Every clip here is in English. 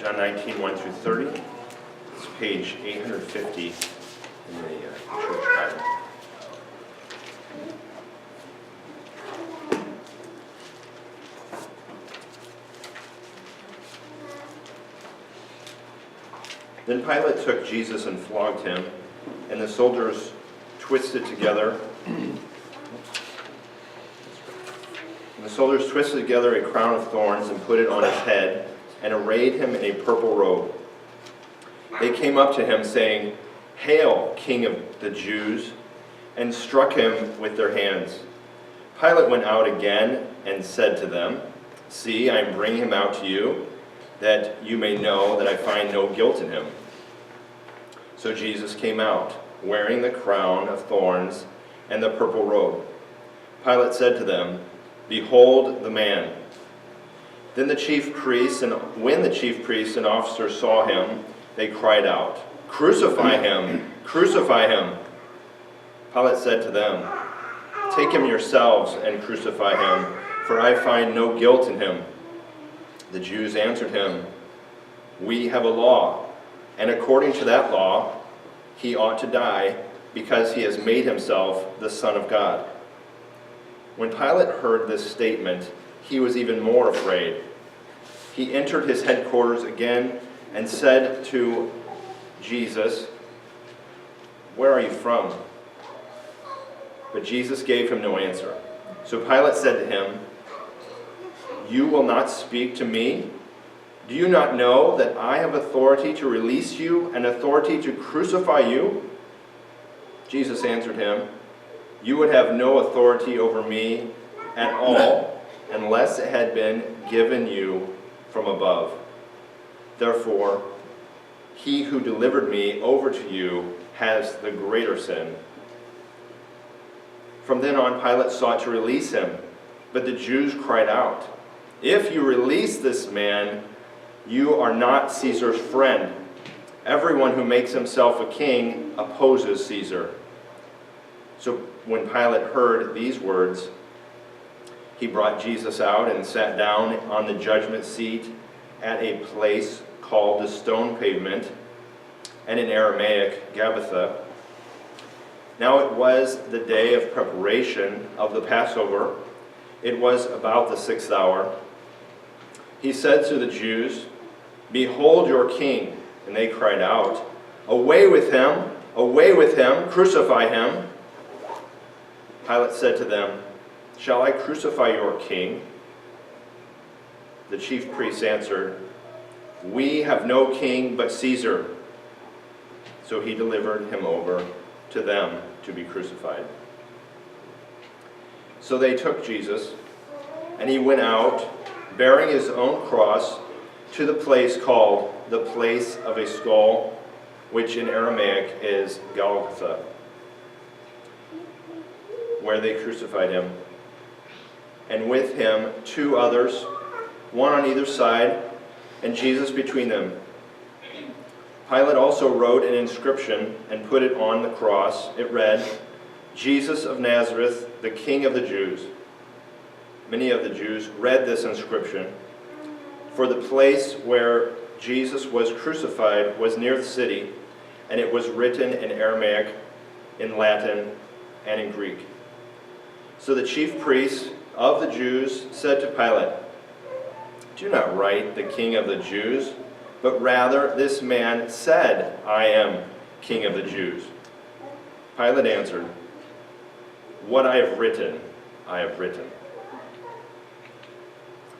John 19, 1 through 30. It's page 850 in the Church Bible. Then Pilate took Jesus and flogged him, and the soldiers twisted together a crown of thorns and put it on his head, and arrayed him in a purple robe. They came up to him, saying, "Hail, King of the Jews!" and struck him with their hands. Pilate went out again and said to them, "See, I am bringing him out to you, that you may know that I find no guilt in him." So Jesus came out, wearing the crown of thorns and the purple robe. Pilate said to them, "Behold the man." Then when the chief priests and officers saw him, they cried out, "Crucify him! Crucify him!" Pilate said to them, "Take him yourselves and crucify him, for I find no guilt in him." The Jews answered him, "We have a law, and according to that law, he ought to die, because he has made himself the Son of God." When Pilate heard this statement, he was even more afraid. He entered his headquarters again and said to Jesus, "Where are you from?" But Jesus gave him no answer. So Pilate said to him, "You will not speak to me? Do you not know that I have authority to release you and authority to crucify you?" Jesus answered him, "You would have no authority over me at all unless it had been given you from above. Therefore, he who delivered me over to you has the greater sin." From then on, Pilate sought to release him, but the Jews cried out, "If you release this man, you are not Caesar's friend. Everyone who makes himself a king opposes Caesar." So when Pilate heard these words, he brought Jesus out and sat down on the judgment seat at a place called the Stone Pavement, and in Aramaic, Gabbatha. Now it was the day of preparation of the Passover. It was about the 6th hour. He said to the Jews, "Behold your king." And they cried out, "Away with him! Away with him! Crucify him!" Pilate said to them, "Shall I crucify your king?" The chief priests answered, "We have no king but Caesar." So he delivered him over to them to be crucified. So they took Jesus, and he went out, bearing his own cross, to the place called the Place of a Skull, which in Aramaic is Golgotha, where they crucified him, and with him 2 others, one on either side, and Jesus between them. Pilate also wrote an inscription and put it on the cross. It read, "Jesus of Nazareth, the King of the Jews." Many of the Jews read this inscription, for the place where Jesus was crucified was near the city, and it was written in Aramaic, in Latin, and in Greek. So the chief priests of the Jews said to Pilate, "Do not write the King of the Jews, but rather this man said, 'I am King of the Jews.'" Pilate answered, "What I have written, I have written."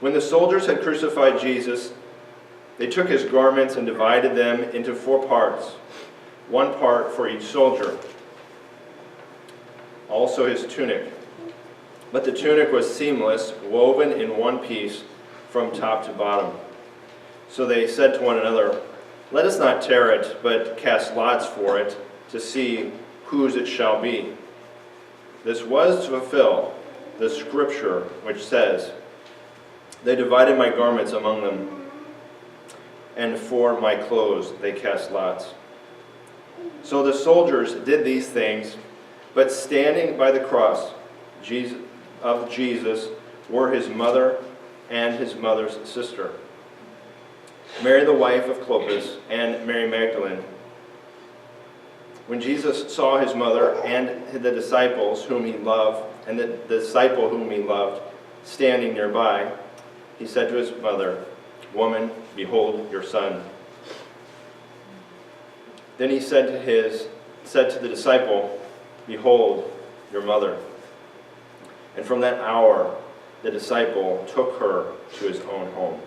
When the soldiers had crucified Jesus, they took his garments and divided them into 4 parts, 1 part for each soldier. Also his tunic. But the tunic was seamless, woven in one piece from top to bottom. So they said to one another, "Let us not tear it, but cast lots for it, to see whose it shall be." This was to fulfill the scripture which says, "They divided my garments among them, and for my clothes they cast lots." So the soldiers did these things, but standing by the cross of Jesus were his mother and his mother's sister. Mary the wife of Clopas, and Mary Magdalene. When Jesus saw his mother and the disciples whom he loved, and the disciple whom he loved, standing nearby, he said to his mother, "Woman, behold your son." Then he said to the disciple, "Behold your mother." And from that hour the disciple took her to his own home.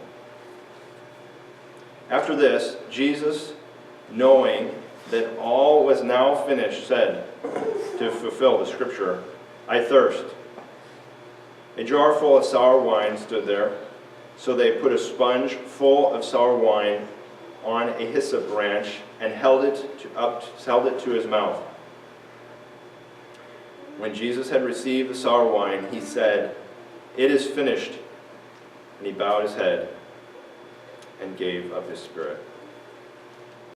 After this, Jesus, knowing that all was now finished, said, to fulfill the scripture, "I thirst." A jar full of sour wine stood there, so they put a sponge full of sour wine on a hyssop branch and held it to his mouth. When Jesus had received the sour wine, he said, "It is finished." And he bowed his head and gave up his spirit.